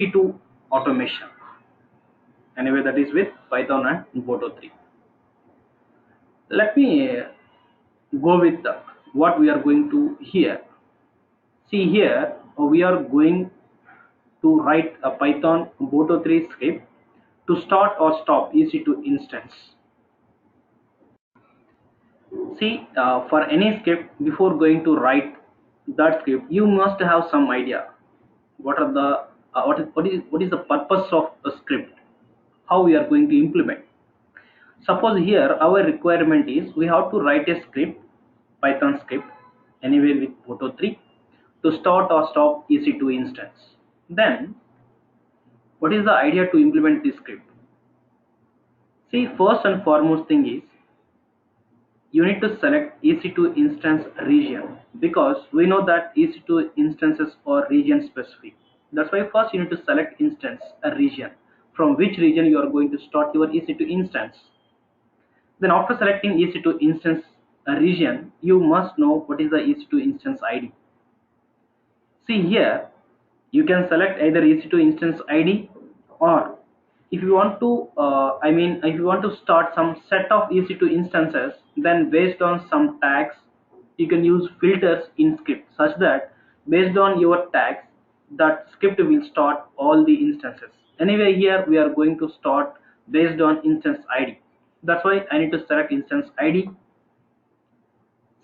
EC2 automation. Anyway, that is with Python and boto3. Let me go with what we are going to here. See here, we are going to write a Python boto3 script to start or stop EC2 instance. See, for any script, before going to write that script, you must have some idea what are the what is the purpose of a script, how we are going to implement. Suppose here our requirement is we have to write a script, Python script, anyway with boto3 to start or stop EC2 instance. Then what is the idea to implement this script? See, first and foremost thing is you need to select EC2 instance region, because we know that EC2 instances are region specific. That's why first you need to select instance a region, from which region you are going to start your EC2 instance. Then after selecting EC2 instance region, you must know what is the EC2 instance ID. See here, you can select either EC2 instance ID, or if you want to if you want to start some set of EC2 instances, then based on some tags you can use filters in script, such that based on your tags that script will start all the instances. Anyway, here we are going to start based on instance ID. That's why I need to select instance ID.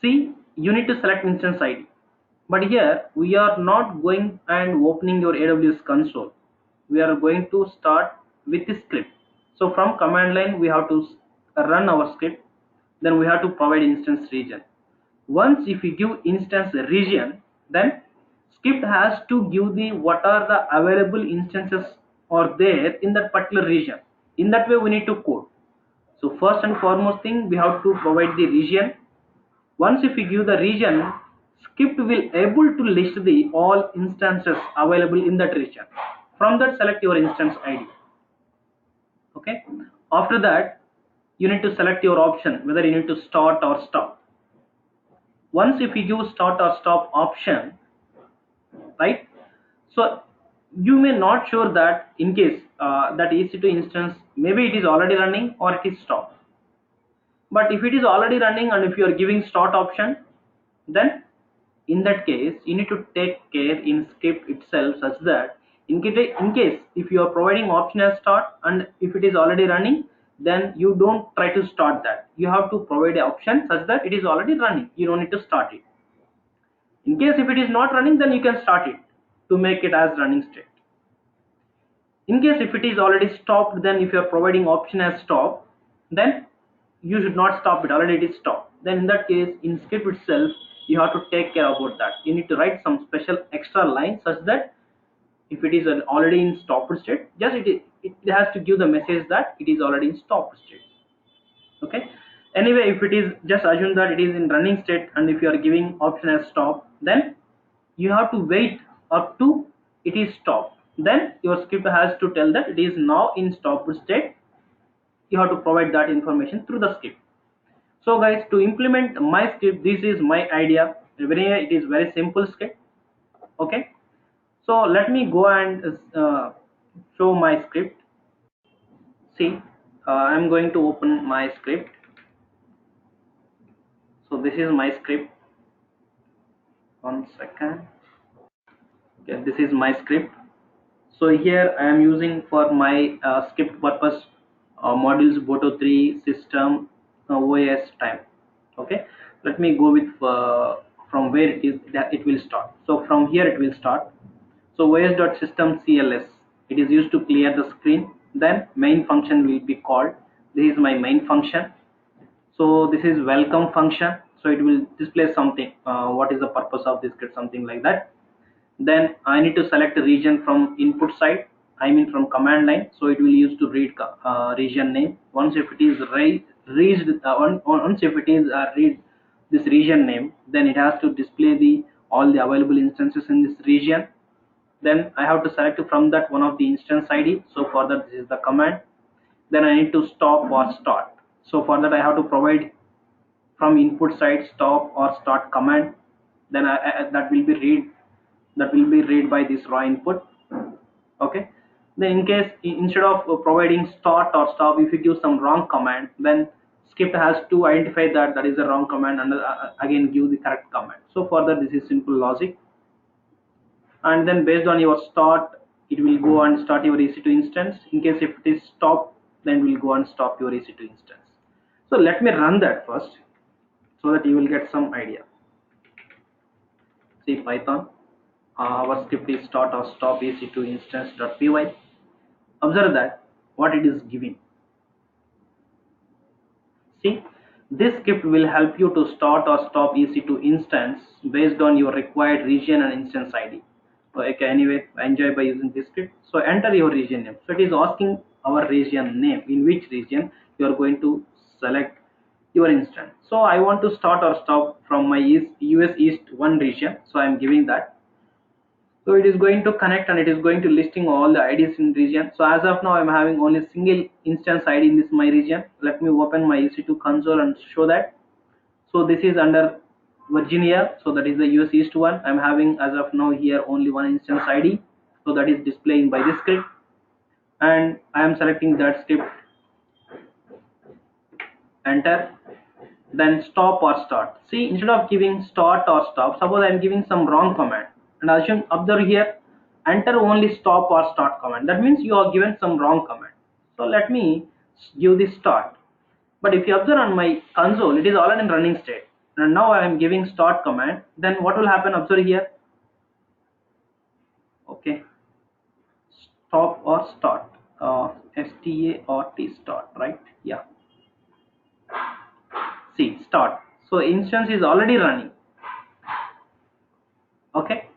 See, you need to select instance ID, but here we are not going and opening your AWS console. We are going to start with the script. So from command line we have to run our script, then we have to provide instance region. Once if we give instance region, then script has to give the what are the available instances are there in that particular region. In that way we need to code. So first and foremost thing, we have to provide the region. Once if we give the region, script will able to list the all instances available in that region. From that select your instance ID. Okay, after that you need to select your option whether you need to start or stop. Once if you give start or stop option, right, so you may not sure that in case that EC2 instance maybe it is already running or it is stopped. But if it is already running and if you are giving start option, then in that case you need to take care in script itself, such that in case if you are providing option as start and if it is already running, then you don't try to start that. You have to provide an option such that it is already running, you don't need to start it. In case if it is not running, then you can start it to make it as running state. In case if it is already stopped, then if you are providing option as stop, then you should not stop it, already it is stopped. Then in that case in script itself you have to take care about that. You need to write some special extra line such that if it is already in stopped state, just it has to give the message that it is already in stopped state. Okay, anyway if it is, just assume that it is in running state, and if you are giving option as stop, then you have to wait up to it is stopped. Then your script has to tell that it is now in stopped state. You have to provide that information through the script. So guys, to implement my script, this is my idea. It is very simple script. Okay, so let me go and show my script. See, I'm going to open my script. So this is my script. 1 second. Okay, this is my script. So here I am using for my script purpose modules boto3 system OS time. Okay, let me go with from where it is that it will start. So from here it will start. So os.system cls, it is used to clear the screen. Then main function will be called. This is my main function. So this is welcome function, so it will display something, what is the purpose of this script, something like that. Then I need to select a region from input side, I mean from command line, so it will use to read region name. Once if it is read this region name, then it has to display the all the available instances in this region. Then I have to select from that one of the instance ID, so for that this is the command. Then I need to stop or start, so for that I have to provide from input side stop or start command. Then that will be read by this raw input. Okay, then in case instead of providing start or stop, if you give some wrong command, then script has to identify that that is the wrong command and again give the correct command. So for that, this is simple logic. And then based on your start, it will go and start your EC2 instance. In case if it is stop, then it will go and stop your EC2 instance. So let me run that first so that you will get some idea. See Python, our script is start or stop EC2 instance.py. Observe that what it is giving. See, this script will help you to start or stop EC2 instance based on your required region and instance ID. So, okay, anyway, enjoy by using this script. So enter your region name. So it is asking our region name, in which region you are going to select your instance. So I want to start or stop from my US East 1 region. So I am giving that. So it is going to connect and it is going to listing all the IDs in region. So as of now I'm having only single instance ID in this my region. Let me open my EC2 console and show that. So this is under Virginia, so that is the US East one. I'm having as of now here only one instance ID, so that is displaying by this script, and I am selecting that script. Enter. Then stop or start. See, instead of giving start or stop, suppose I am giving some wrong command, and assume observe here, enter only stop or start command. That means you are given some wrong command. So let me give this start. But if you observe on my console, it is already in running state, and now I am giving start command. Then what will happen? Observe here. Okay, stop or start. START start, right? Yeah. See, start. So instance is already running. Okay,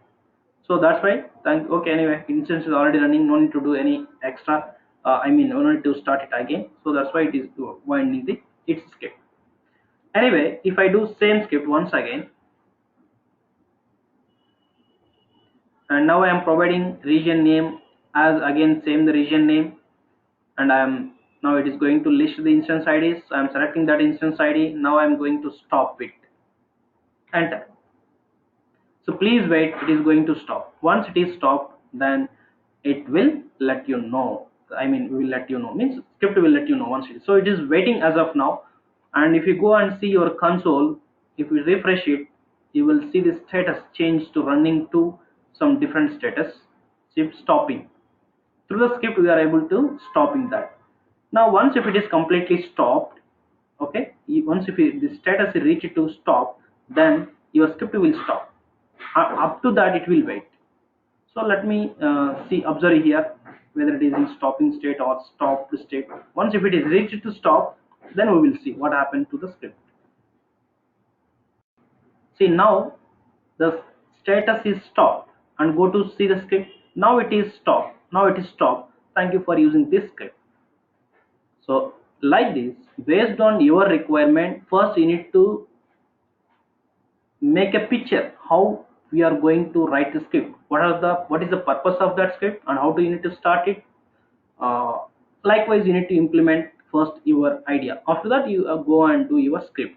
so that's why. Okay, anyway, instance is already running. No need to do any extra. I mean, no need to start it again. So that's why it is winding the its script. Anyway, if I do same script once again, and now I am providing region name as again same the region name, and I am now it is going to list the instance IDs. So I am selecting that instance ID. Now I am going to stop it. Enter. So please wait, it is going to stop. Once it is stopped, then it will let you know. I mean, we will let you know, means script will let you know once it is. So it is waiting as of now. And if you go and see your console, if you refresh it, you will see the status change to running to some different status. See, stopping. Through the script, we are able to stopping that. Now, once if it is completely stopped, okay, once if the status is reached to stop, then your script will stop. Up to that it will wait. So let me see, observe here whether it is in stopping state or stopped state. Once if it is reached to stop, then we will see what happened to the script. See, now the status is stopped, and go to see the script. Now it is stopped. Now it is stopped. Thank you for using this script. So like this, based on your requirement, first you need to make a picture how we are going to write the script. What is the purpose of that script, and how do you need to start it. Likewise, you need to implement first your idea. After that, you go and do your script.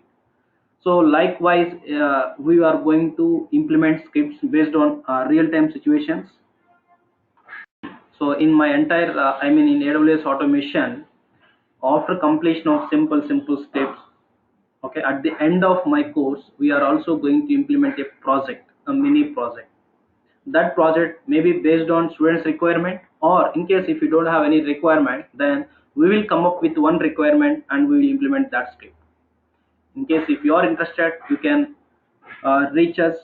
So likewise, we are going to implement scripts based on real-time situations. So in my entire I mean in AWS automation, after completion of simple scripts, okay, at the end of my course we are also going to implement a project, a mini project. That project may be based on students requirement, or in case if you don't have any requirement, then we will come up with one requirement and we will implement that script. In case if you are interested, you can reach us.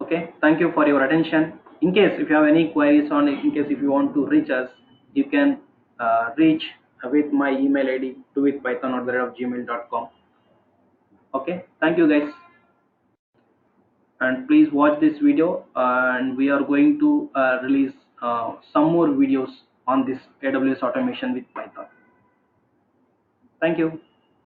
Okay, thank you for your attention. In case if you have any queries on it, in case if you want to reach us, you can reach with my email id to@python@gmail.com. Okay, thank you guys, and please watch this video, and we are going to release some more videos on this AWS automation with Python. Thank you.